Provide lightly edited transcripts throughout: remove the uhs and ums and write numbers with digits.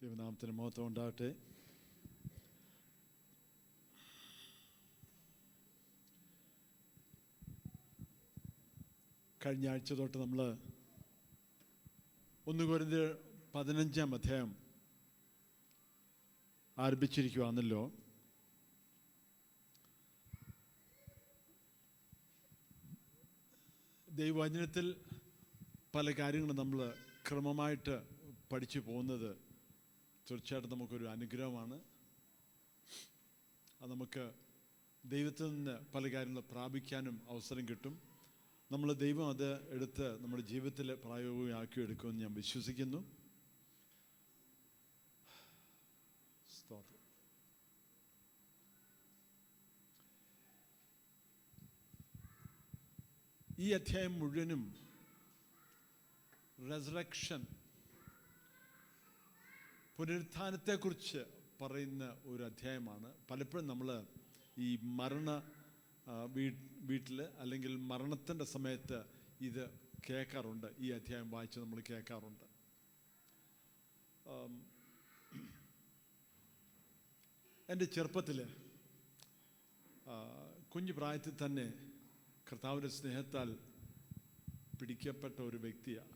ദൈവനാമത്തിന് മഹത്വം ഉണ്ടാകട്ടെ. കഴിഞ്ഞ ആഴ്ച തൊട്ട് നമ്മൾ 1 കൊരിന്ത്യർ 15-ാം അധ്യായം ആരംഭിച്ചിരിക്കുകയാണല്ലോ. ദൈവവചനത്തിൽ പല കാര്യങ്ങളും നമ്മൾ ക്രമമായിട്ട് പഠിച്ചു പോകുന്നത് തീർച്ചയായിട്ടും നമുക്കൊരു അനുഗ്രഹമാണ്. അത് നമുക്ക് ദൈവത്തിൽ നിന്ന് പല കാര്യങ്ങൾ പ്രാപിക്കാനും അവസരം കിട്ടും. ദൈവം അത് എടുത്ത് നമ്മുടെ ജീവിതത്തിൽ പ്രായോഗികമാക്കി എടുക്കുമെന്ന് ഞാൻ വിശ്വസിക്കുന്നു. ഈ അധ്യായം മുഴുവനും റെസറക്ഷൻ, പുനരുത്ഥാനത്തെക്കുറിച്ച് പറയുന്ന ഒരു അധ്യായമാണ്. പലപ്പോഴും നമ്മൾ ഈ വീട്ടിൽ അല്ലെങ്കിൽ മരണത്തിൻ്റെ സമയത്ത് ഇത് കേൾക്കാറുണ്ട്. ഈ അധ്യായം വായിച്ച് നമ്മൾ കേൾക്കാറുണ്ട്. എൻ്റെ ചെറുപ്പത്തിൽ കുഞ്ഞു പ്രായത്തിൽ തന്നെ കർത്താവിൻ്റെ സ്നേഹത്താൽ പിടിക്കപ്പെട്ട ഒരു വ്യക്തിയാണ്.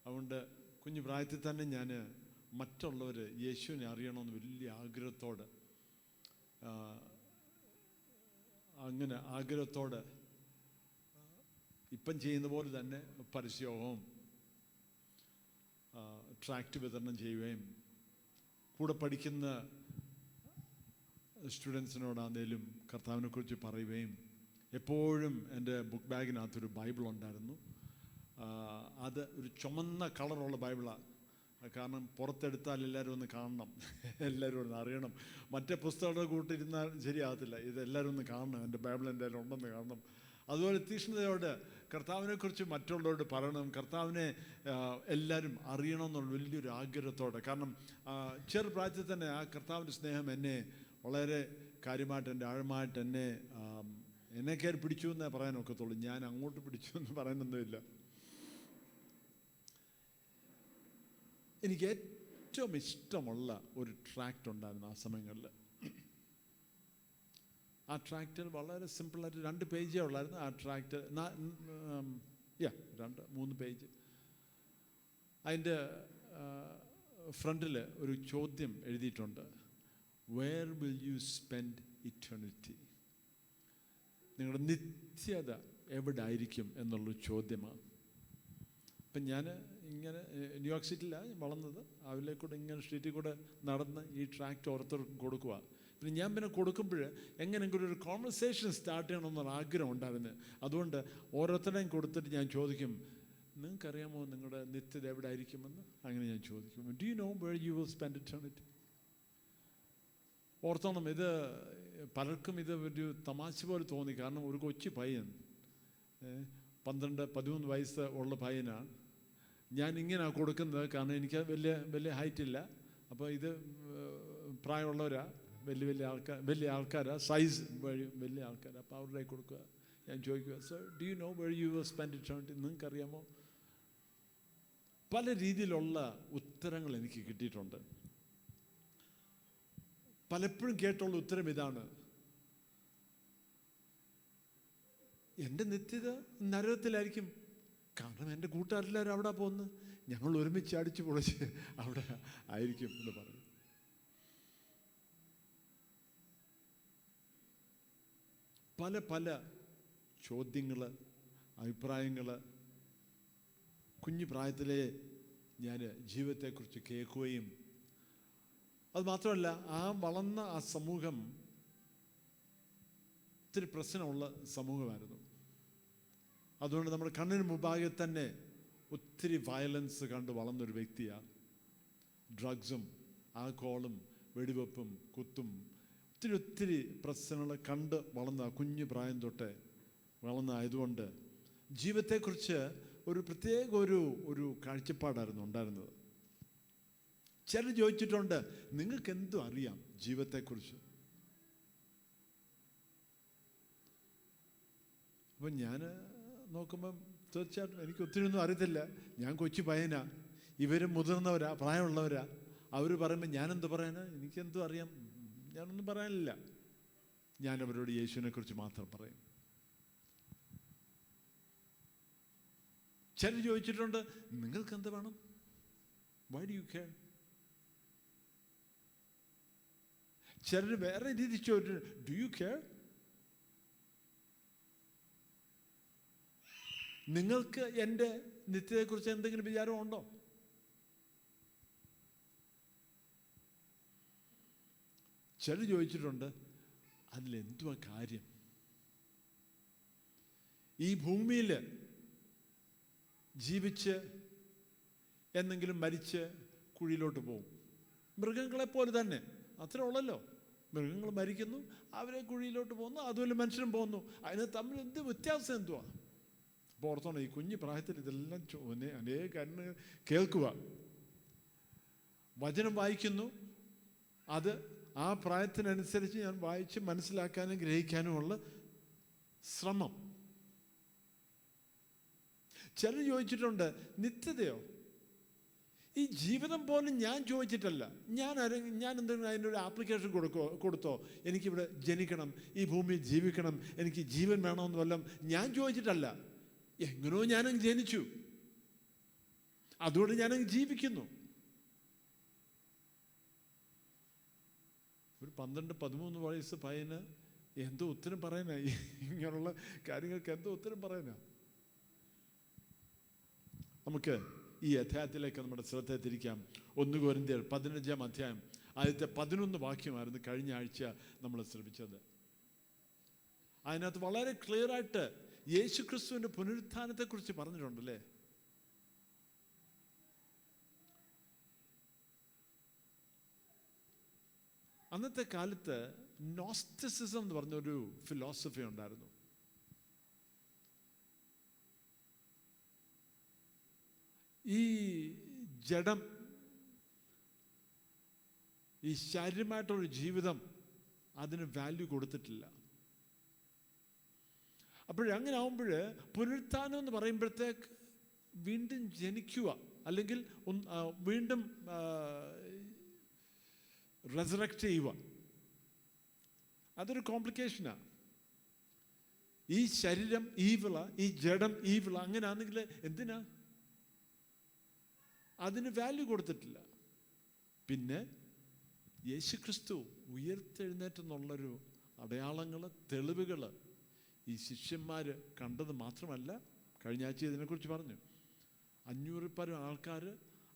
അതുകൊണ്ട് കുഞ്ഞു പ്രായത്തിൽ തന്നെ ഞാൻ മറ്റുള്ളവർ യേശുവിനെ അറിയണമെന്ന് വലിയ ആഗ്രഹത്തോടെ ഇപ്പം ചെയ്യുന്ന പോലെ തന്നെ പരസ്യവും ട്രാക്റ്റ് വിതരണം ചെയ്യുകയും കൂടെ പഠിക്കുന്ന സ്റ്റുഡൻസിനോടാണേലും കർത്താവിനെക്കുറിച്ച് പറയുകയും എപ്പോഴും എൻ്റെ ബുക്ക് ബാഗിനകത്തൊരു ബൈബിൾ ഉണ്ടായിരുന്നു. അത് ഒരു ചുമന്ന കളറുള്ള ബൈബിളാണ്. കാരണം പുറത്തെടുത്താൽ എല്ലാവരും ഒന്ന് കാണണം, എല്ലാവരും ഒന്ന് അറിയണം. മറ്റേ പുസ്തകങ്ങളുടെ കൂട്ടിരുന്നാൽ ശരിയാകത്തില്ല. ഇത് എല്ലാവരും ഒന്ന് കാണണം, എൻ്റെ ബൈബിൾ എൻ്റെ ഉണ്ടെന്ന് കാണണം. അതുപോലെ തീക്ഷ്ണതയോട് കർത്താവിനെക്കുറിച്ച് മറ്റുള്ളവരോട് പറയണം, കർത്താവിനെ എല്ലാവരും അറിയണമെന്നുള്ള വലിയൊരു ആഗ്രഹത്തോടെ. കാരണം ചെറുപ്രായത്തിൽ തന്നെ ആ കർത്താവിൻ്റെ സ്നേഹം എന്നെ വളരെ കാര്യമായിട്ട്, എൻ്റെ ആഴമായിട്ട് എന്നെ കയറി പിടിച്ചു എന്നേ പറയാനൊക്കത്തുള്ളൂ. ഞാൻ അങ്ങോട്ട് പിടിച്ചു എന്ന് പറയാനൊന്നുമില്ല. എനിക്ക് ഏറ്റവും ഇഷ്ടമുള്ള ഒരു ട്രാക്റ്റ് ഉണ്ടായിരുന്നു ആ സമയങ്ങളിൽ. ആ ട്രാക്റ്റിൽ വളരെ സിമ്പിളായിട്ട് 2 പേജേ ഉള്ളായിരുന്നു. ആ ട്രാക്റ്റ് 2-3 പേജ്. അതിൻ്റെ ഫ്രണ്ടിൽ ഒരു ചോദ്യം എഴുതിയിട്ടുണ്ട്: where will you spend eternity? നിങ്ങളുടെ നിത്യത എവിടെ ആയിരിക്കും എന്നുള്ളൊരു ചോദ്യമാണ്. അപ്പം ഞാൻ ഇങ്ങനെ ന്യൂയോർക്ക് സിറ്റിയിലാണ് വളർന്നത്. അതിലേക്കൂടെ ഇങ്ങനെ സ്ട്രീറ്റിൽ കൂടെ നടന്ന് ഈ ട്രാക്റ്റ് ഓരോരുത്തർക്കും കൊടുക്കുക. പിന്നെ ഞാൻ കൊടുക്കുമ്പോൾ എങ്ങനെയെങ്കിലും ഒരു കോൺവെർസേഷൻ സ്റ്റാർട്ട് ചെയ്യണമെന്നുള്ള ആഗ്രഹം ഉണ്ടായിരുന്നു. അതുകൊണ്ട് ഓരോരുത്തരുടെയും കൊടുത്തിട്ട് ഞാൻ ചോദിക്കും, നിങ്ങൾക്കറിയാമോ നിങ്ങളുടെ നിത്യത എവിടെ ആയിരിക്കുമെന്ന്? അങ്ങനെ ഞാൻ ചോദിക്കും, do you know where you will spend eternity? ഓർത്തോണം, ഇത് പലർക്കും ഇത് ഒരു തമാശ പോലെ തോന്നി. കാരണം ഒരു കൊച്ചു പയ്യൻ, 12-13 വയസ്സ് ഉള്ള പയ്യനാണ്. ഞാൻ ഇങ്ങനെയാണ് കൊടുക്കുന്നത്. കാരണം എനിക്ക് വലിയ ഹൈറ്റില്ല. അപ്പോൾ ഇത് പ്രായമുള്ളവരാ, വലിയ ആൾക്കാരാ, സൈസ് വലിയ ആൾക്കാരാ. അപ്പോൾ അവരുടെ കൊടുക്കുക. ഞാൻ ചോദിക്കുക, sir do you know where you will spend eternity? നിങ്ങൾക്കറിയാമോ? പല രീതിയിലുള്ള ഉത്തരങ്ങൾ എനിക്ക് കിട്ടിയിട്ടുണ്ട്. പലപ്പോഴും കേട്ടുള്ള ഉത്തരം ഇതാണ്: എൻ്റെ നിത്യത നരകത്തിലായിരിക്കും. കാരണം എൻ്റെ കൂട്ടുകാരെല്ലാവരും അവിടെ പോകുന്നു, ഞങ്ങൾ ഒരുമിച്ച് അടിച്ച് പൊളിച്ച് അവിടെ ആയിരിക്കും എന്ന് പറയും. പല ചോദ്യങ്ങൾ, അഭിപ്രായങ്ങൾ കുഞ്ഞു പ്രായത്തിലെ ഞാൻ ജീവിതത്തെക്കുറിച്ച് കേൾക്കുകയും, അതുമാത്രമല്ല വളർന്ന ആ സമൂഹം ഒത്തിരി പ്രശ്നമുള്ള സമൂഹമായിരുന്നു. അതുകൊണ്ട് നമ്മുടെ കണ്ണിന് മുമ്പാകെ തന്നെ ഒത്തിരി വയലൻസ് കണ്ട് വളർന്നൊരു വ്യക്തിയാണ്. ഡ്രഗ്സും ആൽക്കഹോളും വെടിവെപ്പും കുത്തും ഒത്തിരി പ്രശ്നങ്ങൾ കണ്ട് വളർന്ന കുഞ്ഞു പ്രായം തൊട്ടേ വളർന്നതായതുകൊണ്ട് ജീവിതത്തെക്കുറിച്ച് ഒരു പ്രത്യേക ഒരു കാഴ്ചപ്പാടായിരുന്നു ഉണ്ടായിരുന്നത്. ചിലർ ചോദിച്ചിട്ടുണ്ട്, നിങ്ങൾക്ക് എന്തും അറിയാം ജീവിതത്തെക്കുറിച്ച്? അപ്പം ഞാൻ നോക്കുമ്പം തീർച്ചയായിട്ടും എനിക്ക് ഒത്തിരി ഒന്നും അറിയത്തില്ല. ഞാൻ കൊച്ചു പയ്യനാ, ഇവരും മുതിർന്നവരാ, പ്രായമുള്ളവരാ. അവർ പറയുമ്പോൾ ഞാനെന്ത് പറയാനാ? എനിക്കെന്തും അറിയാം, ഞാനൊന്നും പറയാനില്ല. ഞാൻ അവരോട് യേശുവിനെ കുറിച്ച് മാത്രം പറയും. ചിലർ ചോദിച്ചിട്ടുണ്ട്, നിങ്ങൾക്ക് എന്ത് വേണം? Why do you care? ചിലർ വേറെ രീതി ചോദിച്ചിട്ടുണ്ട്, ഡു യു കെയർ? നിങ്ങൾക്ക് എൻ്റെ നിത്യതയെക്കുറിച്ച് എന്തെങ്കിലും വിചാരമുണ്ടോ? ചിലർ ചോദിച്ചിട്ടുണ്ട്, അതിലെന്തുവാ കാര്യം? ഈ ഭൂമിയിൽ ജീവിച്ച് എന്നെങ്കിലും മരിച്ച് കുഴിയിലോട്ട് പോകും. മൃഗങ്ങളെപ്പോലെ തന്നെ, അത്രേ ഉള്ളല്ലോ. മൃഗങ്ങൾ മരിക്കുന്നു, അവരെ കുഴിയിലോട്ട് പോകുന്നു, അതുപോലെ മനുഷ്യനും പോകുന്നു. അതിന് തമ്മിൽ എന്ത് വ്യത്യാസം എന്തുവാ? അപ്പോൾ ഓർത്തോണം, ഈ കുഞ്ഞു പ്രായത്തിൽ ഇതെല്ലാം അനേക കാര്യങ്ങൾ കേൾക്കുക, വചനം വായിക്കുന്നു. അത് ആ പ്രായത്തിനനുസരിച്ച് ഞാൻ വായിച്ച് മനസ്സിലാക്കാനും ഗ്രഹിക്കാനുമുള്ള ശ്രമം. ചിലർ ചോദിച്ചിട്ടുണ്ട്, നിത്യതയോ? ഈ ജീവിതം പോലും ഞാൻ ചോദിച്ചിട്ടല്ല. ഞാൻ എന്തെങ്കിലും അതിനൊരു ആപ്ലിക്കേഷൻ കൊടുത്തോ? എനിക്കിവിടെ ജനിക്കണം, ഈ ഭൂമിയിൽ ജീവിക്കണം, എനിക്ക് ജീവൻ വേണമെന്ന് വല്ലതും ഞാൻ ചോദിച്ചിട്ടല്ല. എങ്ങനെയോ ഞാനങ്ങ് ജനിച്ചു, അതുകൊണ്ട് ഞാനങ്ങ് ജീവിക്കുന്നു. ഒരു 12-13 വയസ്സ് പയ്യന് എന്തോ ഉത്തരം പറയാനാ? ഇങ്ങനെയുള്ള കാര്യങ്ങൾക്ക് എന്തോ ഉത്തരം പറയാനാ? നമുക്ക് ഈ അധ്യായത്തിലേക്ക് നമ്മുടെ ശ്രദ്ധ തിരിക്കാം. 1 കൊരിന്ത്യർ 15-ാം അധ്യായം ആദ്യത്തെ 11 വാക്യമായിരുന്നു കഴിഞ്ഞ ആഴ്ച നമ്മൾ ശ്രമിച്ചത്. അതിനകത്ത് വളരെ ക്ലിയറായിട്ട് യേശു ക്രിസ്തുവിൻ്റെ പുനരുത്ഥാനത്തെക്കുറിച്ച് പറഞ്ഞിട്ടുണ്ടല്ലേ. അന്നത്തെ കാലത്ത് നോസ്റ്റിസിസം എന്ന് പറഞ്ഞൊരു ഫിലോസഫി ഉണ്ടായിരുന്നു. ഈ ജഡം, ഈ ശാരീരമായിട്ടുള്ള ജീവിതം, അതിന് വാല്യൂ കൊടുത്തിട്ടില്ല. അപ്പോഴങ്ങനെ ആവുമ്പോൾ പുനരുത്ഥാനം എന്ന് പറയുമ്പോഴത്തേക്ക് വീണ്ടും ജനിക്കുക, അല്ലെങ്കിൽ വീണ്ടും റെസറക്റ്റ് ചെയ്യുക, അതൊരു കോംപ്ലിക്കേഷനാണ്. ഈ ശരീരം ഈവിള, ഈ ജഡം ഈവിള, അങ്ങനെ ആണെങ്കിൽ എന്തിനാ? അതിന് വാല്യൂ കൊടുത്തിട്ടില്ല. പിന്നെ യേശുക്രിസ്തു ഉയർത്തെഴുന്നേറ്റെന്നുള്ളൊരു അടയാളങ്ങൾ, തെളിവുകൾ ഈ ശിഷ്യന്മാർ കണ്ടത് മാത്രമല്ല, കഴിഞ്ഞ ആഴ്ച ഇതിനെക്കുറിച്ച് പറഞ്ഞു. 500 ആൾക്കാർ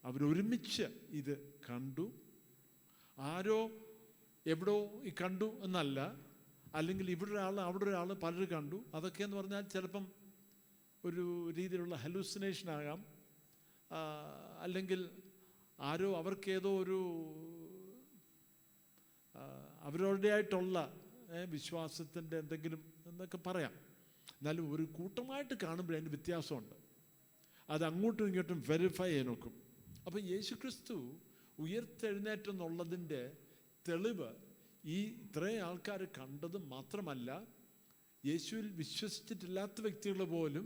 അവരൊരുമിച്ച് ഇത് കണ്ടു. ആരോ എവിടോ ഈ കണ്ടു എന്നല്ല, അല്ലെങ്കിൽ ഇവിടെ ഒരാൾ അവിടെ ഒരാൾ പലരും കണ്ടു. അതൊക്കെയെന്ന് പറഞ്ഞാൽ ചിലപ്പം ഒരു രീതിയിലുള്ള ഹലൂസിനേഷൻ ആകാം, അല്ലെങ്കിൽ ആരോ അവർക്കേതോ ഒരു അവരുടേതായിട്ടുള്ള വിശ്വാസത്തിൻ്റെ എന്തെങ്കിലും എന്നൊക്കെ പറയാം. എന്നാലും ഒരു കൂട്ടമായിട്ട് കാണുമ്പോൾ അതിന് വ്യത്യാസമുണ്ട്. അത് അങ്ങോട്ടും ഇങ്ങോട്ടും വെരിഫൈ ചെയ്യാൻ നോക്കും. അപ്പോൾ യേശുക്രിസ്തു ഉയർത്തെഴുന്നേറ്റെന്നുള്ളതിൻ്റെ തെളിവ് ഈ ഇത്രയും ആൾക്കാർ കണ്ടത് മാത്രമല്ല, യേശുവിൽ വിശ്വസിച്ചിട്ടില്ലാത്ത വ്യക്തികൾ പോലും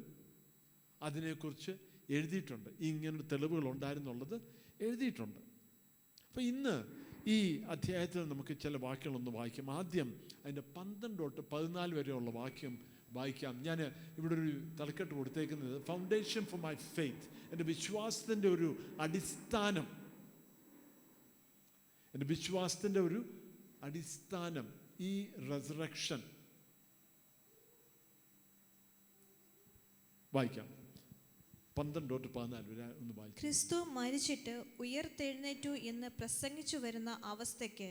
അതിനെക്കുറിച്ച് എഴുതിയിട്ടുണ്ട്. ഇങ്ങനെ തെളിവുകൾ ഉണ്ടായിരുന്നുള്ളത് എഴുതിയിട്ടുണ്ട്. അപ്പോൾ ഇന്ന് ഈ അധ്യായത്തിൽ നമുക്ക് ചില വാക്യങ്ങളൊന്ന് വായിക്കാം. ആദ്യം അതിൻ്റെ 12-14 വരെയുള്ള വാക്യം വായിക്കാം. ഞാൻ ഇവിടെ ഒരു തലക്കെട്ട് കൊടുത്തേക്കുന്നത് ഫൗണ്ടേഷൻ ഫോർ മൈ ഫെയ്ത്ത്, എൻ്റെ വിശ്വാസത്തിൻ്റെ ഒരു അടിസ്ഥാനം. എൻ്റെ വിശ്വാസത്തിൻ്റെ ഒരു അടിസ്ഥാനം ഈ റെസറക്ഷൻ. വായിക്കാം, 12-14 ഒന്ന് വായിക്കാം. ക്രിസ്തു മരിച്ചിട്ട് ഉയർത്തെഴുന്നേറ്റു എന്ന് പ്രസംഗിച്ചു വരുന്ന അവസ്ഥയ്ക്ക്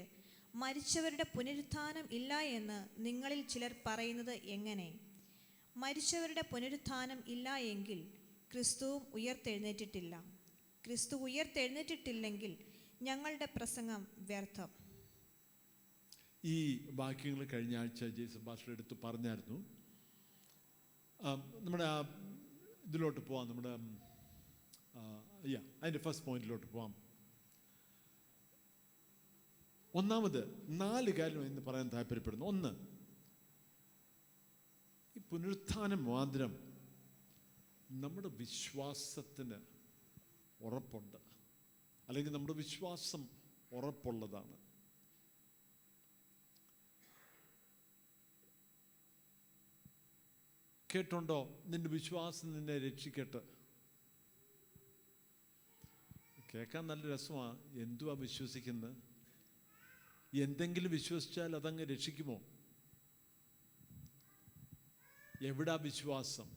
മരിച്ചവരുടെ പുനരുത്ഥാനം ഇല്ല എന്ന് നിങ്ങളിൽ ചിലർ പറയുന്നത് എങ്ങനെ? മരിച്ചവരുടെ പുനരുത്ഥാനം ഇല്ല എങ്കിൽ ക്രിസ്തുവും ഉയർത്തെഴുന്നേറ്റിട്ടില്ല. ക്രിസ്തു ഉയർത്തെഴുന്നേറ്റിട്ടില്ലെങ്കിൽ ഞങ്ങളുടെ പ്രസംഗം വ്യർത്ഥം. ഈ വാക്യങ്ങൾ കഴിഞ്ഞ ആഴ്ച ജേസൺ പാസ്റ്റർ എടുത്ത് പറഞ്ഞായിരുന്നു. നമ്മുടെ ഇതിലോട്ട് പോവാം, നമ്മുടെ അതിൻ്റെ ഫസ്റ്റ് പോയിന്റിലോട്ട് പോവാം. ഒന്നാമത് 4 കാര്യം ഇന്ന് പറയാൻ താല്പര്യപ്പെടുന്നു. 1, ഈ പുനരുത്ഥാനം മാത്രം നമ്മുടെ വിശ്വാസത്തിന് ഉറപ്പുണ്ട്, അല്ലെങ്കിൽ നമ്മുടെ വിശ്വാസം ഉറപ്പുള്ളതാണ്. കേട്ടുണ്ടോ? നിന്റെ വിശ്വാസം നിന്നെ രക്ഷിക്കട്ടെ. കേൾക്കാൻ നല്ല രസമാണ്. എന്തുവാ വിശ്വസിക്കുന്നത്? എന്തെങ്കിലും വിശ്വസിച്ചാൽ അതങ്ങ് രക്ഷിക്കുമോ? എവിടാ വിശ്വാസം?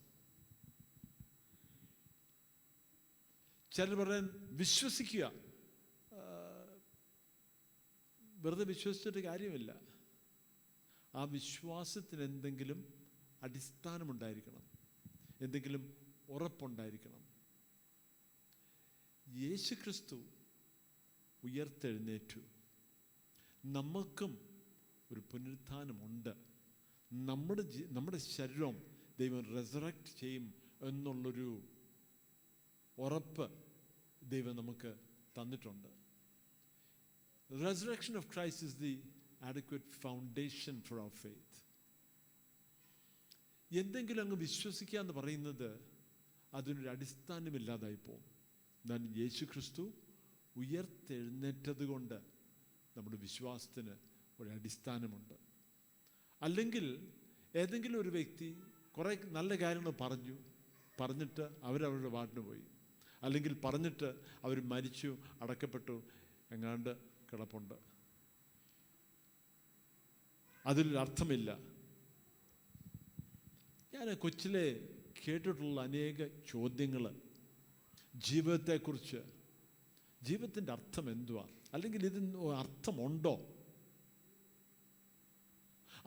ചിലർ പറയാൻ വിശ്വസിക്കുക, വെറുതെ വിശ്വസിച്ചിട്ട് കാര്യമില്ല. ആ വിശ്വാസത്തിന് എന്തെങ്കിലും അടിസ്ഥാനമുണ്ടായിരിക്കണം, എന്തെങ്കിലും ഉറപ്പുണ്ടായിരിക്കണം. യേശുക്രിസ്തു ഉയർത്തെഴുന്നേറ്റു. നമുക്കും ഒരു പുനരുത്ഥാനമുണ്ട്. നമ്മുടെ ശരീരം ദൈവം റെസറക്റ്റ് ചെയ്യും എന്നുള്ളൊരു ഉറപ്പ് ദൈവം നമുക്ക് തന്നിട്ടുണ്ട്. Resurrection of Christ is the adequate foundation for our faith. എന്തെങ്കിലും അങ്ങ് വിശ്വസിക്കുക എന്ന് പറയുന്നത് അതിനൊരു അടിസ്ഥാനമില്ലാതായി പോകും. എന്നാൽ യേശു ക്രിസ്തു ഉയർത്തെഴുന്നേറ്റത് കൊണ്ട് നമ്മുടെ വിശ്വാസത്തിന് ഒരു അടിസ്ഥാനമുണ്ട്. അല്ലെങ്കിൽ ഏതെങ്കിലും ഒരു വ്യക്തി കുറേ നല്ല കാര്യങ്ങൾ പറഞ്ഞിട്ട് അവരവരുടെ പാട്ടിന് പോയി, അല്ലെങ്കിൽ പറഞ്ഞിട്ട് അവർ മരിച്ചു, അടക്കപ്പെട്ടു, എങ്ങാണ്ട് കിടപ്പുണ്ട്, അതിലൊരർത്ഥമില്ല. ഞാൻ കൊച്ചിലെ കേട്ടിട്ടുള്ള അനേക ചോദ്യങ്ങൾ ജീവിതത്തെക്കുറിച്ച്, ജീവിതത്തിൻ്റെ അർത്ഥം എന്തുവാ, അല്ലെങ്കിൽ ഇതിന് അർത്ഥമുണ്ടോ?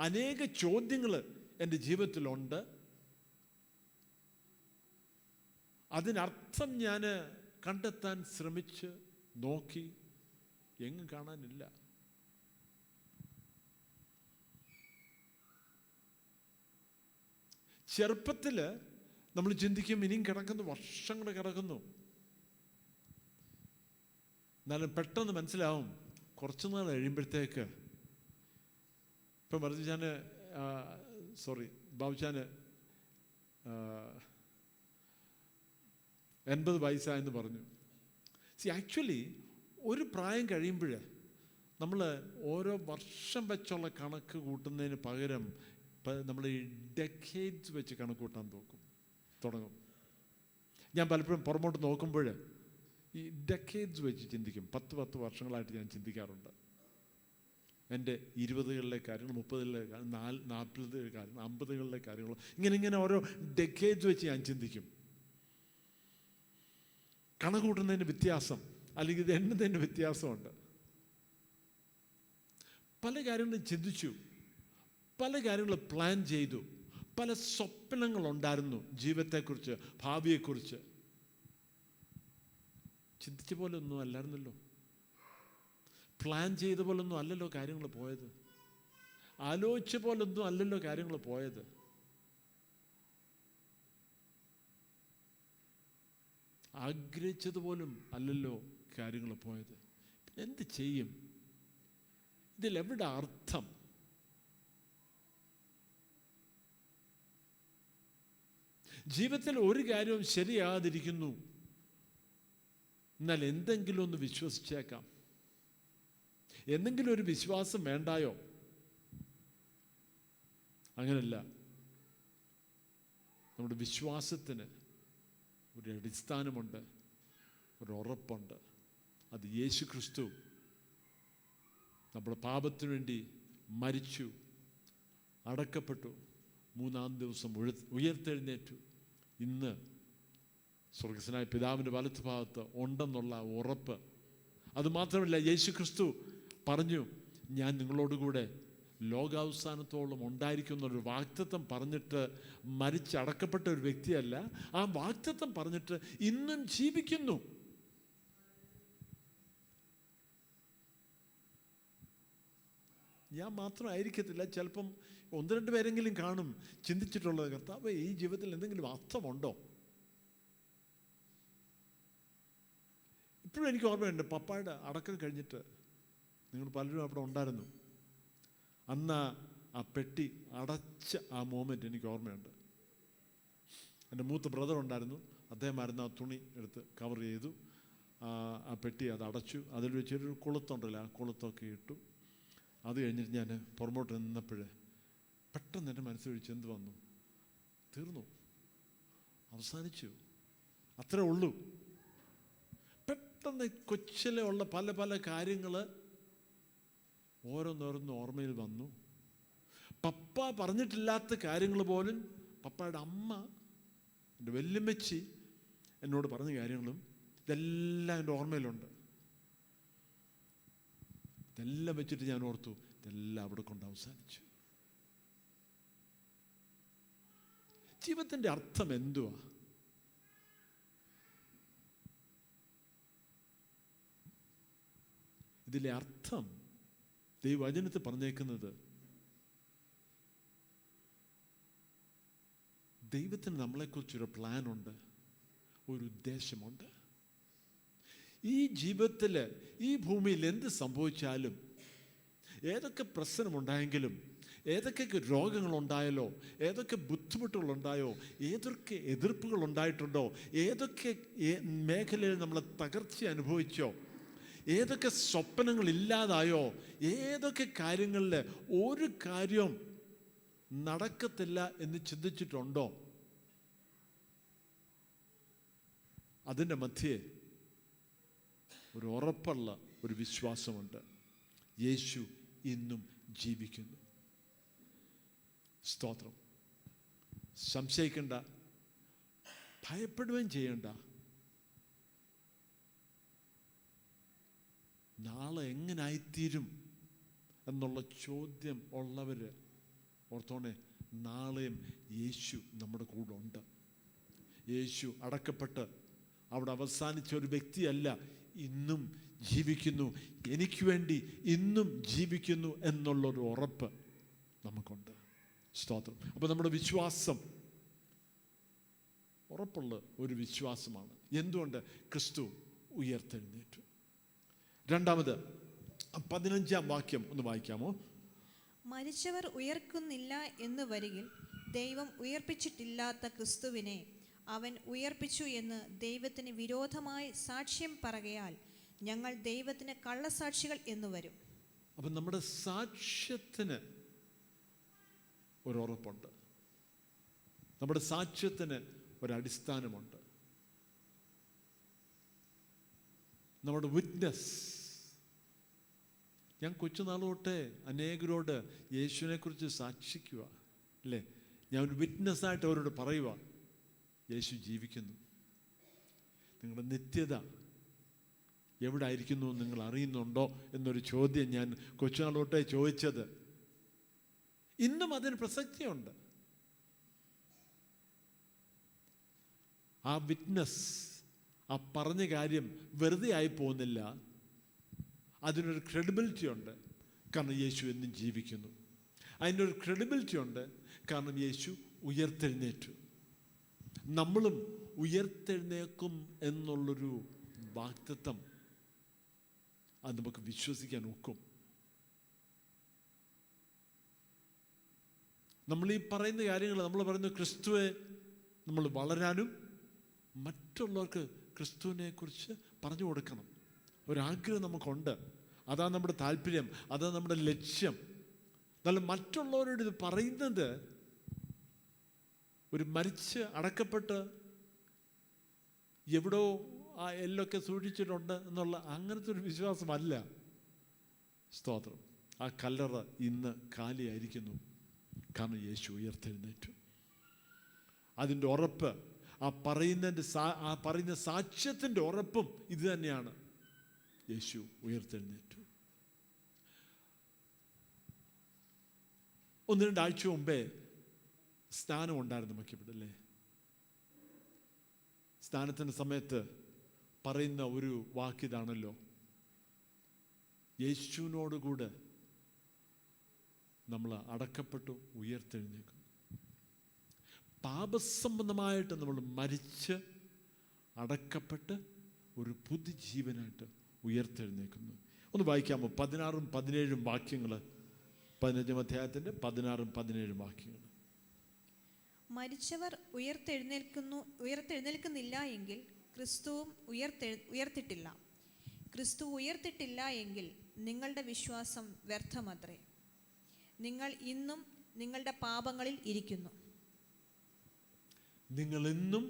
അനേക ചോദ്യങ്ങൾ എൻ്റെ ജീവിതത്തിലുണ്ട്. അതിനർത്ഥം ഞാൻ കണ്ടെത്താൻ ശ്രമിച്ച് നോക്കി, എങ്ങും കാണാനില്ല. ചെറുപ്പത്തിൽ നമ്മൾ ചിന്തിക്കും ഇനിയും കിടക്കുന്നു, വർഷങ്ങൾ കിടക്കുന്നു. എന്നാലും പെട്ടെന്ന് മനസ്സിലാവും കുറച്ചു നാൾ കഴിയുമ്പോഴത്തേക്ക്. ഇപ്പം ബാബുച്ചാന് 80 വയസ്സായെന്ന് പറഞ്ഞു. ആക്ച്വലി ഒരു പ്രായം കഴിയുമ്പോൾ നമ്മൾ ഓരോ വർഷം വെച്ചുള്ള കണക്ക് കൂട്ടുന്നതിന് പകരം നമ്മൾ ഈ ഡെക്കേഡ്സ് വെച്ച് കണക്ക് കൂട്ടാൻ തുടങ്ങും. ഞാൻ പലപ്പോഴും പുറമോട്ട് നോക്കുമ്പോൾ ഈ ഡെക്കേഡ്സ് വെച്ച് ചിന്തിക്കും. 10 വർഷങ്ങളായിട്ട് ഞാൻ ചിന്തിക്കാറുണ്ട്. എൻ്റെ 20കളിലെ കാര്യങ്ങൾ, 30കളിലെ കാര്യങ്ങൾ, 40കളിലെ കാര്യങ്ങൾ, 50കളിലെ കാര്യങ്ങൾ, ഇങ്ങനെ ഓരോ ഡെക്കേഡ്സ് വെച്ച് ഞാൻ ചിന്തിക്കും. കണക്ക് കൂട്ടുന്നതിന് വ്യത്യാസം, അല്ലെങ്കിൽ ഇത് എണ്ണതിന് വ്യത്യാസമുണ്ട്. പല കാര്യങ്ങളും ചിന്തിച്ചു, പല കാര്യങ്ങൾ പ്ലാൻ ചെയ്തു, പല സ്വപ്നങ്ങളുണ്ടായിരുന്നു ജീവിതത്തെക്കുറിച്ച്, ഭാവിയെക്കുറിച്ച്. ചിന്തിച്ച പോലെ ഒന്നും അല്ലായിരുന്നല്ലോ, പ്ലാൻ ചെയ്ത പോലൊന്നും അല്ലല്ലോ കാര്യങ്ങൾ പോയത്, ആലോചിച്ച പോലൊന്നും അല്ലല്ലോ കാര്യങ്ങൾ പോയത്. ആഗ്രഹിച്ചതുപോലും അല്ലല്ലോ കാര്യങ്ങൾ പോയത്. എന്ത് ചെയ്യും? ഇതിലെവിടെ അർത്ഥം? ജീവിതത്തിൽ ഒരു കാര്യവും ശരിയാകാതിരിക്കുന്നു, എന്നാൽ എന്തെങ്കിലും ഒന്ന് വിശ്വസിച്ചേക്കാം. എന്തെങ്കിലും ഒരു വിശ്വാസം വേണ്ടായോ? അങ്ങനല്ല. നമ്മുടെ വിശ്വാസത്തിന് ഒരു അടിസ്ഥാനമുണ്ട്, ഒരു ഉറപ്പുണ്ട്. അത് യേശു ക്രിസ്തു നമ്മുടെ പാപത്തിനു വേണ്ടി മരിച്ചു, അടക്കപ്പെട്ടു, 3-ാം ദിവസം ഉയർത്തെഴുന്നേറ്റു, ഇന്ന് സ്വർഗസ്വനായ പിതാവിൻ്റെ വലത്ത് ഭാഗത്ത് ഉണ്ടെന്നുള്ള ഉറപ്പ്. അതുമാത്രമല്ല, യേശു ക്രിസ്തു പറഞ്ഞു, ഞാൻ നിങ്ങളോടുകൂടെ ലോകാവസാനത്തോളം ഉണ്ടായിരിക്കും എന്നൊരു വാഗ്ദത്തം പറഞ്ഞിട്ട് മരിച്ചടക്കപ്പെട്ട ഒരു വ്യക്തിയല്ല. ആ വാഗ്ദത്തം പറഞ്ഞിട്ട് ഇന്നും ജീവിക്കുന്നു. ഞാൻ മാത്രമായിരിക്കത്തില്ല, ചിലപ്പം 1-2 പേരെങ്കിലും കാണും ചിന്തിച്ചിട്ടുള്ളത്, കർത്താവേ ഈ ജീവിതത്തിൽ എന്തെങ്കിലും അർത്ഥമുണ്ടോ? ഇപ്പോഴും എനിക്ക് ഓർമ്മയുണ്ട്, പപ്പായുടെ അടക്കം കഴിഞ്ഞിട്ട് നിങ്ങൾ പലരും അവിടെ ഉണ്ടായിരുന്നു. അന്ന് ആ പെട്ടി അടച്ച ആ മോമെൻ്റ് എനിക്ക് ഓർമ്മയുണ്ട്. എൻ്റെ മൂത്ത ബ്രദർ ഉണ്ടായിരുന്നു, അദ്ദേഹമായിരുന്നു ആ തുണി എടുത്ത് കവർ ചെയ്തു. ആ പെട്ടി അത് അടച്ചു. അതിൽ ചെറിയൊരു കൊളുത്തുണ്ടല്ലോ, ആ കൊളുത്തൊക്കെ ഇട്ടു. അത് കഴിഞ്ഞിട്ട് ഞാൻ പുറമോട്ട് നിന്നപ്പോൾ പെട്ടെന്ന് എൻ്റെ മനസ്സിലൊഴിച്ച് എന്ത് വന്നു? തീർന്നു, അവസാനിച്ചു, അത്രേ ഉള്ളൂ. പെട്ടെന്ന് കൊച്ചിലെ ഉള്ള പല പല കാര്യങ്ങൾ ഓരോന്നോരോന്ന് ഓർമ്മയിൽ വന്നു. പപ്പ പറഞ്ഞിട്ടില്ലാത്ത കാര്യങ്ങൾ പോലും പപ്പയുടെ അമ്മ, എൻ്റെ വല്യമ്മച്ചി എന്നോട് പറഞ്ഞ കാര്യങ്ങളും ഇതെല്ലാം എൻ്റെ ഓർമ്മയിലുണ്ട്. ഇതെല്ലാം വെച്ചിട്ട് ഞാൻ ഓർത്തു, ഇതെല്ലാം അവിടെ കൊണ്ട് അവസാനിച്ചു. ജീവിതത്തിൻ്റെ അർത്ഥം എന്തുവാ? ഇതിലെ അർത്ഥം ദൈവവചനത്തിൽ പറഞ്ഞേക്കുന്നത്, ദൈവത്തിന് നമ്മളെക്കുറിച്ചൊരു പ്ലാനുണ്ട്, ഒരു ഉദ്ദേശമുണ്ട്. ഈ ജീവിതത്തിൽ, ഈ ഭൂമിയിൽ എന്ത് സംഭവിച്ചാലും, ഏതൊക്കെ പ്രശ്നമുണ്ടായെങ്കിലും, ഏതൊക്കെ രോഗങ്ങളുണ്ടായാലോ, ഏതൊക്കെ ബുദ്ധിമുട്ടുകളുണ്ടായോ, ഏതൊക്കെ എതിർപ്പുകൾ ഉണ്ടായിട്ടുണ്ടോ, ഏതൊക്കെ മേഖലയിൽ നമ്മൾ തകർച്ച അനുഭവിച്ചോ, ഏതൊക്കെ സ്വപ്നങ്ങൾ ഇല്ലാതായോ, ഏതൊക്കെ കാര്യങ്ങളിൽ ഒരു കാര്യം നടക്കത്തില്ല എന്ന് ചിന്തിച്ചിട്ടുണ്ടോ, അതിൻ്റെ മധ്യേ ഒരു ഉറപ്പുള്ള ഒരു വിശ്വാസമുണ്ട്. യേശു ഇന്നും ജീവിക്കുന്നു. സ്തോത്രം. സംശയിക്കേണ്ട, ഭയപ്പെടുകയും ചെയ്യണ്ട. നാളെ എങ്ങനായിത്തീരും എന്നുള്ള ചോദ്യം ഉള്ളവർ ഓർത്തോണേ, നാളെയും യേശു നമ്മുടെ കൂടെ ഉണ്ട്. യേശു അടക്കപ്പെട്ട് അവിടെ അവസാനിച്ച ഒരു വ്യക്തിയല്ല, ഇന്നും ജീവിക്കുന്നു, എനിക്ക് വേണ്ടി ഇന്നും ജീവിക്കുന്നു എന്നുള്ളൊരു ഉറപ്പ് നമുക്കുണ്ട്. സ്തോത്രം. അപ്പോൾ നമ്മുടെ വിശ്വാസം ഉറപ്പുള്ള ഒരു വിശ്വാസമാണ്. എന്തുകൊണ്ട്? ക്രിസ്തു ഉയർത്തെഴുന്നേറ്റു. രണ്ടാമത് 15-ാം വാക്യം ഒന്ന് വായിക്കാമോ? മരിച്ചവർ ഉയർക്കുന്നില്ല എന്ന് വരികിൽ ദൈവം ഉയർപ്പിച്ചിട്ടില്ലാത്ത ക്രിസ്തുവിനെ അവൻ ഉയർപ്പിച്ചു എന്ന് ദൈവത്തിന് വിരോധമായി സാക്ഷ്യം പറകയാൽ ഞങ്ങൾ ദൈവത്തിന് കള്ളസാക്ഷികൾ എന്ന് വരും. അപ്പം നമ്മുടെ സാക്ഷ്യത്തിന് ഒരു ഉറപ്പുണ്ട്, നമ്മുടെ സാക്ഷ്യത്തിന് ഒരടിസ്ഥാനമുണ്ട്. നമ്മുടെ വിറ്റ്നസ്. ഞാൻ കൊച്ചുനാൾ തൊട്ടേ അനേകരോട് യേശുവിനെക്കുറിച്ച് സാക്ഷിക്കുക അല്ലേ. ഞാൻ ഒരു വിറ്റ്നസ്സായിട്ട് അവരോട് പറയുക, യേശു ജീവിക്കുന്നു. നിങ്ങളുടെ നിത്യത എവിടെ ആയിരിക്കുന്നു നിങ്ങൾ അറിയുന്നുണ്ടോ എന്നൊരു ചോദ്യം ഞാൻ കൊച്ചുനാൾ തൊട്ടേ ചോദിച്ചത്. ഇന്നും അതിന് പ്രസക്തിയുണ്ട്. ആ വിറ്റ്നസ്, ആ പറഞ്ഞ കാര്യം വെറുതെ ആയി പോകുന്നില്ല. അതിനൊരു ക്രെഡിബിലിറ്റി ഉണ്ട്, കാരണം യേശു എന്നും ജീവിക്കുന്നു. അതിനൊരു ക്രെഡിബിലിറ്റി ഉണ്ട്, കാരണം യേശു ഉയർത്തെഴുന്നേറ്റു. നമ്മളും ഉയർത്തെഴുന്നേക്കും എന്നുള്ളൊരു വാഗ്ദത്തം അത് നമുക്ക് വിശ്വസിക്കാൻ ഒക്കും. നമ്മൾ ഈ പറയുന്ന കാര്യങ്ങൾ, നമ്മൾ പറയുന്ന ക്രിസ്തുവെ നമ്മൾ വളരാനും മറ്റുള്ളവർക്ക് ക്രിസ്തുവിനെ കുറിച്ച് പറഞ്ഞു കൊടുക്കണം. ഒരാഗ്രഹം നമുക്കുണ്ട്, അതാണ് നമ്മുടെ താല്പര്യം, അതാണ് നമ്മുടെ ലക്ഷ്യം. എന്നാൽ മറ്റുള്ളവരോട് ഇത് പറയുന്നത് ഒരു മരിച്ച് അടക്കപ്പെട്ട് എവിടോ ആ എല്ലൊക്കെ സൂക്ഷിച്ചിട്ടുണ്ട് എന്നുള്ള അങ്ങനത്തെ ഒരു വിശ്വാസമല്ല. സ്തോത്രം. ആ കല്ലറ ഇന്ന് കാലിയായിരിക്കുന്നു, കാരണം യേശു ഉയർത്തെഴുന്നേറ്റു. അതിൻ്റെ ഉറപ്പ്, ആ പറയുന്ന സാക്ഷ്യത്തിൻ്റെ ഉറപ്പും ഇത് തന്നെയാണ്. യേശു ഉയർത്തെഴുന്നേറ്റു. 1-2 ആഴ്ച മുമ്പേ സ്നാനം ഉണ്ടായിരുന്നു നമുക്കിവിടെ അല്ലേ. സ്നാനത്തിൻ്റെ സമയത്ത് പറയുന്ന ഒരു വാക്കിതാണല്ലോ, യേശുവിനോടുകൂടെ നമ്മൾ അടക്കപ്പെട്ടു ഉയർത്തെഴുന്നേക്കും. പാപസംബന്ധമായിട്ട് നമ്മൾ മരിച്ച് അടക്കപ്പെട്ട് ഒരു പുതുജീവനായിട്ട് ഉയർത്തെഴുന്നേക്കുന്നു. ഒന്ന് വായിക്കാമോ 16ഉം 17ഉം വാക്യങ്ങൾ? 15-ാം അധ്യായത്തിൻ്റെ 16ഉം 17ഉം വാക്യങ്ങൾ. മരിച്ചവർ ഉയർത്തെഴുന്നേൽക്കുന്നില്ല എങ്കിൽ ക്രിസ്തുവും ഉയർത്തിട്ടില്ല. ക്രിസ്തു ഉയർത്തിട്ടില്ല എങ്കിൽ നിങ്ങളുടെ വിശ്വാസം വ്യർത്ഥമത്രേ. നിങ്ങൾ ഇന്നും നിങ്ങളുടെ പാപങ്ങളിൽ ഇരിക്കുന്നു. നിങ്ങൾ ഇന്നും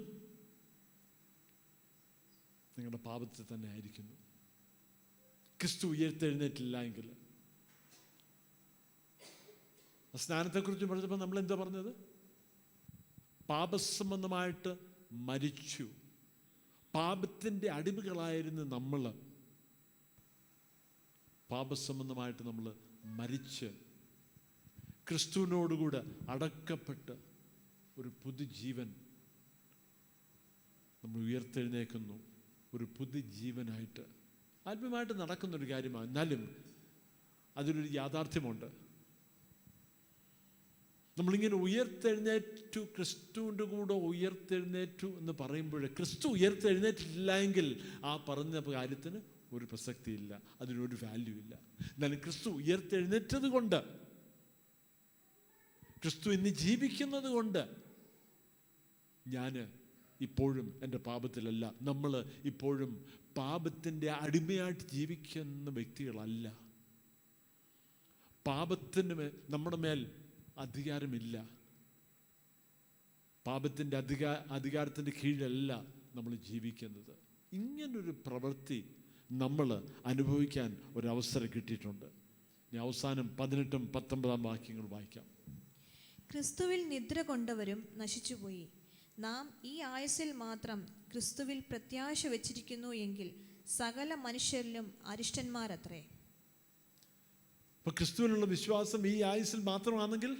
നിങ്ങളുടെ പാപത്തിൽ തന്നെ ആയിരിക്കുന്നു. ക്രിസ്തു ഉയർത്തെഴുന്നേറ്റില്ല എങ്കിൽ. സ്നാനത്തെക്കുറിച്ച് പറഞ്ഞപ്പോൾ നമ്മൾ എന്താ പറഞ്ഞത്? പാപസംബന്ധമായിട്ട് മരിച്ചു. പാപത്തിൻ്റെ അടിമകളായിരുന്നു നമ്മൾ. പാപസംബന്ധമായിട്ട് നമ്മൾ മരിച്ച് ക്രിസ്തുവിനോടുകൂടെ അടക്കപ്പെട്ട് ഒരു പുതുജീവൻ നമ്മൾ ഉയർത്തെഴുന്നേക്കുന്നു. ഒരു പുതുജീവനായിട്ട് ആത്മീയമായിട്ട് നടക്കുന്നൊരു കാര്യമാണ്. എന്നാലും അതിലൊരു യാഥാർത്ഥ്യമുണ്ട്. നമ്മളിങ്ങനെ ഉയർത്തെഴുന്നേറ്റു, ക്രിസ്തുവിൻ്റെ കൂടെ ഉയർത്തെഴുന്നേറ്റു എന്ന് പറയുമ്പോൾ ക്രിസ്തു ഉയർത്തെഴുന്നേറ്റില്ല എങ്കിൽ ആ പറഞ്ഞ കാര്യത്തിന് ഒരു പ്രസക്തിയില്ല, അതിനൊരു വാല്യൂ ഇല്ല. എന്നാലും ക്രിസ്തു ഉയർത്തെഴുന്നേറ്റത് കൊണ്ട്, ക്രിസ്തു ഇന്ന് ജീവിക്കുന്നത് കൊണ്ട് ഞാൻ ഇപ്പോഴും എൻ്റെ പാപത്തിലല്ല. നമ്മൾ ഇപ്പോഴും പാപത്തിൻ്റെ അടിമയായിട്ട് ജീവിക്കുന്ന വ്യക്തികളല്ല. പാപത്തിന് നമ്മുടെ മേൽ അധികാരമില്ല. പാപത്തിൻ്റെ അധികാരത്തിൻ്റെ കീഴിലല്ല നമ്മൾ ജീവിക്കുന്നത്. ഇങ്ങനൊരു പ്രവൃത്തി നമ്മൾ അനുഭവിക്കാൻ ഒരവസരം കിട്ടിയിട്ടുണ്ട്. ഇനി അവസാനം 18ഉം 19 വാക്യങ്ങൾ വായിക്കാം. ക്രിസ്തുവിൽ നിദ്ര കൊണ്ടവരും നശിച്ചുപോയി. നാം ഈ ആയുസ്സിൽ മാത്രം ക്രിസ്തുവിൽ പ്രത്യാശ വെച്ചിരിക്കുന്നു എങ്കിൽ സകല മനുഷ്യരിലും അരിഷ്ടന്മാരത്രേ. അപ്പൊ ക്രിസ്തുവിനുള്ള വിശ്വാസം ഈ ആയുസ്സിൽ മാത്രമാണെങ്കിൽ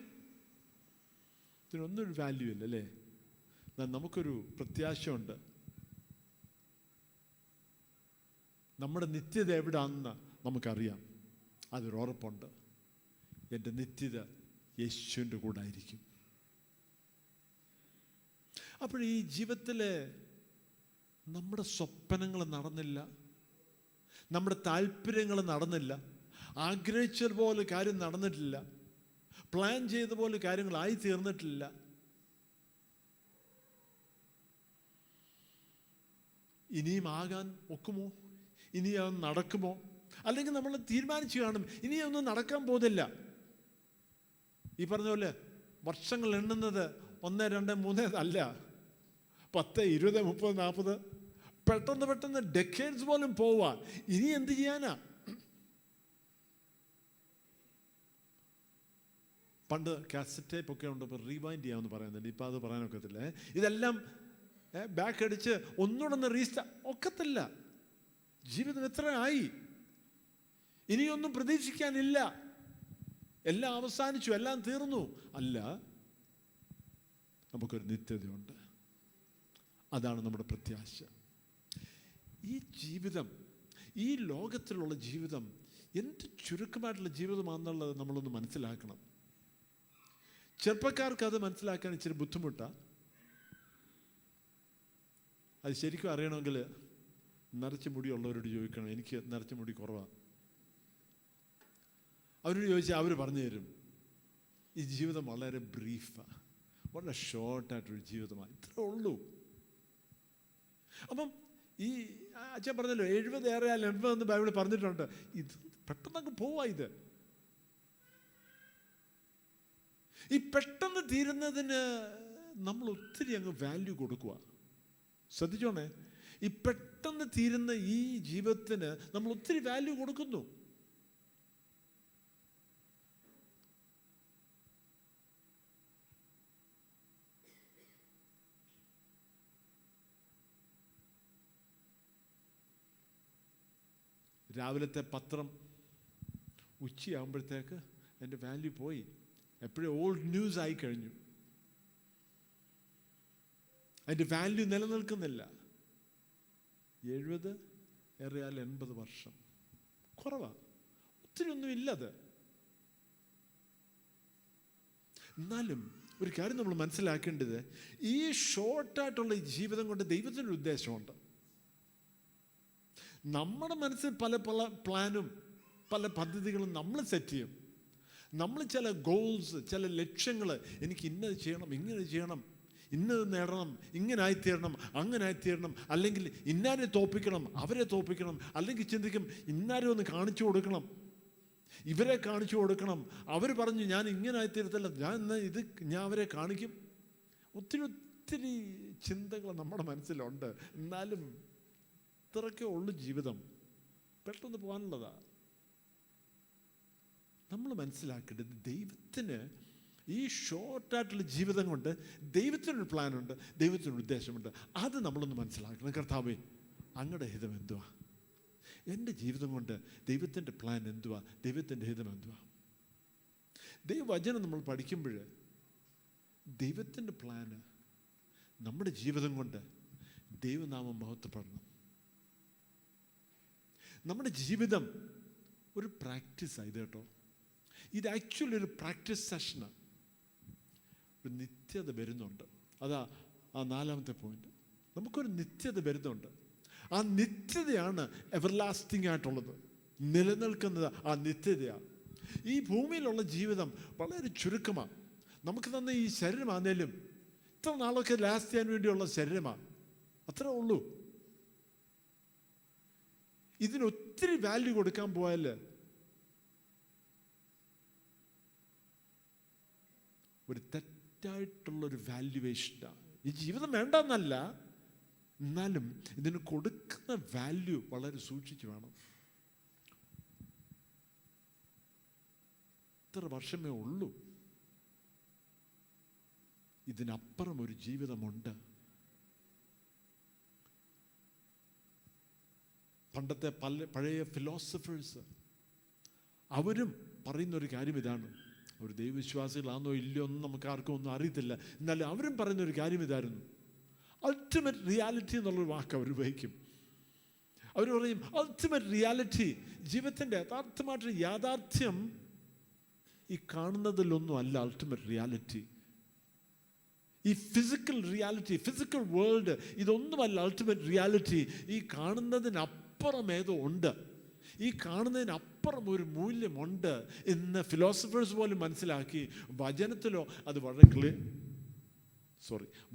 ഇതിനൊന്നും ഒരു വാല്യൂ ഇല്ല, അല്ലേ? നമുക്കൊരു പ്രത്യാശയുണ്ട്. നമ്മുടെ നിത്യത എവിടാണെന്ന് നമുക്കറിയാം. അതൊരു ഉറപ്പുണ്ട്. എൻ്റെ നിത്യത യേശുവിൻ്റെ കൂടെ ആയിരിക്കും. അപ്പോൾ ഈ ജീവിതത്തിലെ നമ്മുടെ സ്വപ്നങ്ങൾ നടന്നില്ല, നമ്മുടെ താല്പര്യങ്ങൾ നടന്നില്ല, ആഗ്രഹിച്ചതുപോലെ കാര്യം നടന്നിട്ടില്ല, പ്ലാൻ ചെയ്ത പോലെ കാര്യങ്ങളായി തീർന്നിട്ടില്ല. ഇനിയും ആകാൻ ഒക്കുമോ? ഇനി അത് നടക്കുമോ? അല്ലെങ്കിൽ നമ്മൾ തീരുമാനിച്ചു കാണും ഇനി ഒന്നും നടക്കാൻ പോകുന്നില്ല. ഈ പറഞ്ഞ പോലെ വർഷങ്ങൾ എണ്ണുന്നത് 1, 2, 3 അല്ല, 10, 20, 30, 40 പെട്ടെന്ന് ഡെക്കേഡ്സ് പോലും പോവാ. ഇനി എന്ത് ചെയ്യാനാ? പണ്ട് കാസറ്റ് ടേപ്പ് ഒക്കെ ഉണ്ട്, ഇപ്പോൾ റീവൈൻഡ് ചെയ്യാമെന്ന് പറയുന്നുണ്ട്. ഇപ്പം അത് പറയാനൊക്കത്തില്ല. ഇതെല്ലാം ബാക്ക് അടിച്ച് ഒന്നുകൂടെ റീസ്റ്റാർട്ട് ഒക്കത്തില്ല. ജീവിതം എത്ര ആയി? ഇനിയൊന്നും പ്രതീക്ഷിക്കാനില്ല. എല്ലാം അവസാനിച്ചു, എല്ലാം തീർന്നു. അല്ല, നമുക്കൊരു നിത്യതയുണ്ട്. അതാണ് നമ്മുടെ പ്രത്യാശ. ഈ ജീവിതം, ഈ ലോകത്തിലുള്ള ജീവിതം എന്ത് ചുരുക്കമായിട്ടുള്ള ജീവിതമാണെന്നുള്ളത് നമ്മളൊന്ന് മനസ്സിലാക്കണം. ചെറുപ്പക്കാർക്ക് അത് മനസ്സിലാക്കാൻ ഇച്ചിരി ബുദ്ധിമുട്ടാണ്. അത് ശരിക്കും അറിയണമെങ്കിൽ നിറച്ച മുടിയുള്ളവരോട് ചോദിക്കണം. എനിക്ക് നിറച്ച മുടി കുറവാണ്. അവരോട് ചോദിച്ചാൽ അവർ പറഞ്ഞു തരും ഈ ജീവിതം വളരെ ബ്രീഫാണ്, വളരെ ഷോർട്ടായിട്ടൊരു ജീവിതമാണ്, ഇത്രേ ഉള്ളൂ. അപ്പം ഈ അച്ഛൻ പറഞ്ഞല്ലോ 70 ഏറെയാൽ 80 എന്ന് ബൈബിളിൽ പറഞ്ഞിട്ടുണ്ട്. ഇത് പെട്ടെന്നങ്ങ് പോവാ. ഇത് ഈ പെട്ടെന്ന് തീരുന്നതിന് നമ്മൾ ഒത്തിരി അങ്ങ് വാല്യൂ കൊടുക്കുക. ശ്രദ്ധിച്ചോണേ, ഈ പെട്ടെന്ന് തീരുന്ന ഈ ജീവിതത്തിന് നമ്മൾ ഒത്തിരി വാല്യൂ കൊടുക്കുന്നു. രാവിലത്തെ പത്രം ഉച്ചയാകുമ്പോഴത്തേക്ക് എൻ്റെ വാല്യൂ പോയി. എപ്പോഴും ഓൾഡ് ന്യൂസ് ആയി കഴിഞ്ഞു. അതിൻ്റെ വാല്യൂ നിലനിൽക്കുന്നില്ല. 70 ഏറിയാൽ 80 വർഷം കുറവാണ്, ഒത്തിരി ഒന്നും ഇല്ലത്. എന്നാലും ഒരു കാര്യം നമ്മൾ മനസ്സിലാക്കേണ്ടത്, ഈ ഷോർട്ടായിട്ടുള്ള ഈ ജീവിതം കൊണ്ട് ദൈവത്തിൻ്റെ ഉദ്ദേശമുണ്ട്. നമ്മുടെ മനസ്സിൽ പല പ്ലാനും പല പദ്ധതികളും നമ്മൾ സെറ്റ് ചെയ്യും. നമ്മൾ ചില ഗോൾസ്, ചില ലക്ഷ്യങ്ങൾ, എനിക്ക് ഇന്നത് ചെയ്യണം, ഇങ്ങനെ ചെയ്യണം, ഇന്നത് നേടണം, ഇങ്ങനെ ആയിത്തീരണം, അങ്ങനെ ആയിത്തീരണം, അല്ലെങ്കിൽ ഇന്നാരെ തോൽപ്പിക്കണം, അവരെ തോൽപ്പിക്കണം, അല്ലെങ്കിൽ ചിന്തിക്കും ഇന്നാരെ ഒന്ന് കാണിച്ചു കൊടുക്കണം, ഇവരെ കാണിച്ചു കൊടുക്കണം. അവർ പറഞ്ഞു ഞാൻ ഇങ്ങനെ ആയിത്തീരത്തില്ല, ഞാൻ അവരെ കാണിക്കും. ഒത്തിരി ചിന്തകൾ നമ്മുടെ മനസ്സിലുണ്ട്. എന്നാലും ഇത്രയൊക്കെ ഉള്ളു ജീവിതം, പെട്ടെന്ന് പോകാനുള്ളതാ. നമ്മൾ മനസ്സിലാക്കേണ്ടത് ദൈവത്തിന് ഈ ഷോർട്ടായിട്ടുള്ള ജീവിതം കൊണ്ട് ദൈവത്തിനൊരു പ്ലാനുണ്ട്, ദൈവത്തിനൊരു ഉദ്ദേശമുണ്ട്. അത് നമ്മളൊന്ന് മനസ്സിലാക്കണം. കർത്താവേ, അങ്ങയുടെ ഹിതം എന്തുവാ? എൻ്റെ ജീവിതം കൊണ്ട് ദൈവത്തിൻ്റെ പ്ലാൻ എന്തുവാ? ദൈവത്തിൻ്റെ ഹിതം എന്തുവാ? ദൈവവചനം നമ്മൾ പഠിക്കുമ്പോൾ ദൈവത്തിൻ്റെ പ്ലാന് നമ്മുടെ ജീവിതം കൊണ്ട് ദൈവനാമം മഹത്വപ്പെടണം. നമ്മുടെ ജീവിതം ഒരു പ്രാക്ടീസാണ് ഇത് കേട്ടോ. ഇത് ആക്ച്വലി ഒരു പ്രാക്ടീസ് സെഷനാണ്. ഒരു നിത്യത വരുന്നുണ്ട്. അതാ ആ 4ാമത്തെ പോയിന്റ്. നമുക്കൊരു നിത്യത വരുന്നുണ്ട്. ആ നിത്യതയാണ് എവർലാസ്റ്റിംഗ് ആയിട്ടുള്ളത്, നിലനിൽക്കുന്നത്. ആ നിത്യതയാണ്. ഈ ഭൂമിയിലുള്ള ജീവിതം വളരെ ചുരുക്കമാണ്. നമുക്ക് തന്ന ഈ ശരീരമാണേലും ഇത്ര നാളൊക്കെ ലാസ്റ്റ് ചെയ്യാൻ വേണ്ടിയുള്ള ശരീരമാണ്, അത്രേ ഉള്ളൂ. ഇതിനൊത്തിരി വാല്യൂ കൊടുക്കാൻ പോയാൽ ഒരു തെറ്റായിട്ടുള്ളൊരു വാല്യുവേഷനാണ്. ഈ ജീവിതം വേണ്ടെന്നല്ല, എന്നാലും ഇതിന് കൊടുക്കുന്ന വാല്യൂ വളരെ സൂക്ഷിച്ച് വേണം. ഇത്ര വർഷമേ ഉള്ളൂ, ഇതിനപ്പുറം ഒരു ജീവിതമുണ്ട്. പണ്ടത്തെ പഴയ ഫിലോസഫേഴ്സ് അവരും പറയുന്നൊരു കാര്യം ഇതാണ്. അവർ ദൈവവിശ്വാസികളാണെന്നോ ഇല്ലയോ ഒന്നും നമുക്ക് ആർക്കും ഒന്നും അറിയത്തില്ല. എന്നാലും അവരും പറയുന്നൊരു കാര്യം ഇതായിരുന്നു. അൾട്ടിമേറ്റ് റിയാലിറ്റി എന്നുള്ളൊരു വാക്ക് അവർ ഉപയോഗിക്കും. അവർ പറയും അൾട്ടിമേറ്റ് റിയാലിറ്റി, ജീവിതത്തിൻ്റെ യഥാർത്ഥമായിട്ട് യാഥാർത്ഥ്യം ഈ കാണുന്നതിലൊന്നും അല്ല. അൾട്ടിമേറ്റ് റിയാലിറ്റി ഈ ഫിസിക്കൽ റിയാലിറ്റി, ഫിസിക്കൽ വേൾഡ്, ഇതൊന്നുമല്ല അൾട്ടിമേറ്റ് റിയാലിറ്റി. ഈ കാണുന്നതിനപ്പുറം ഏതോ ഉണ്ട്. ഈ കാണുന്നതിനപ്പുറം ഒരു മൂല്യമുണ്ട് എന്ന് ഫിലോസഫേഴ്സ് പോലും മനസ്സിലാക്കി. വചനത്തിലോ അത് വളരെ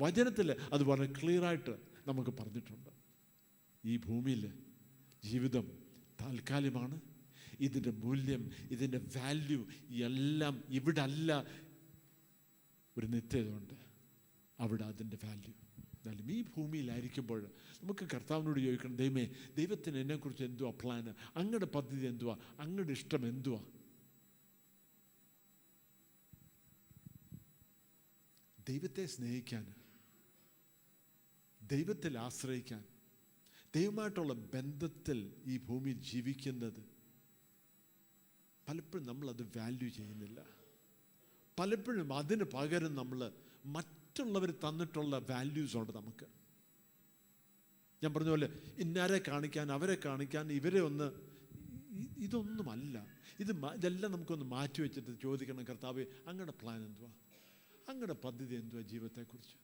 വചനത്തിൽ അത് വളരെ ക്ലിയറായിട്ട് നമുക്ക് പറഞ്ഞിട്ടുണ്ട്. ഈ ഭൂമിയിൽ ജീവിതം താൽക്കാലികമാണ്. ഇതിൻ്റെ മൂല്യം, ഇതിൻ്റെ വാല്യൂ എല്ലാം ഇവിടെ അല്ല. ഒരു നിത്യതയുണ്ട്, അവിടെ അതിൻ്റെ വാല്യൂ. എന്നാലും ഈ ഭൂമിയിലായിരിക്കുമ്പോൾ നമുക്ക് കർത്താവിനോട് ചോദിക്കണം, ദൈവമേ, ദൈവത്തിന് എന്നെക്കുറിച്ച് എന്തുവാ പ്ലാന്? അങ്ങയുടെ പദ്ധതി എന്തുവാ? അങ്ങയുടെ ഇഷ്ടം എന്തുവാ? ദൈവത്തെ സ്നേഹിക്കാൻ, ദൈവത്തിൽ ആശ്രയിക്കാൻ, ദൈവമായിട്ടുള്ള ബന്ധത്തിൽ ഈ ഭൂമിയിൽ ജീവിക്കുന്നത് പലപ്പോഴും നമ്മളത് വാല്യൂ ചെയ്യുന്നില്ല. പലപ്പോഴും അതിന് പകരം നമ്മൾ മറ്റുള്ളവർ തന്നിട്ടുള്ള വാല്യൂസ് ഉണ്ട് നമുക്ക്. ഞാൻ പറഞ്ഞ പോലെ ഇന്നാരെ കാണിക്കാൻ, അവരെ കാണിക്കാൻ, ഇവരെ ഒന്ന്, ഇതൊന്നുമല്ല. ഇതെല്ലാം നമുക്കൊന്ന് മാറ്റി വെച്ചിട്ട് ചോദിക്കണം, കർത്താവേ, അങ്ങയുടെ പ്ലാൻ എന്തുവാ? അങ്ങയുടെ പദ്ധതി എന്തുവാ ജീവിതത്തെക്കുറിച്ച്?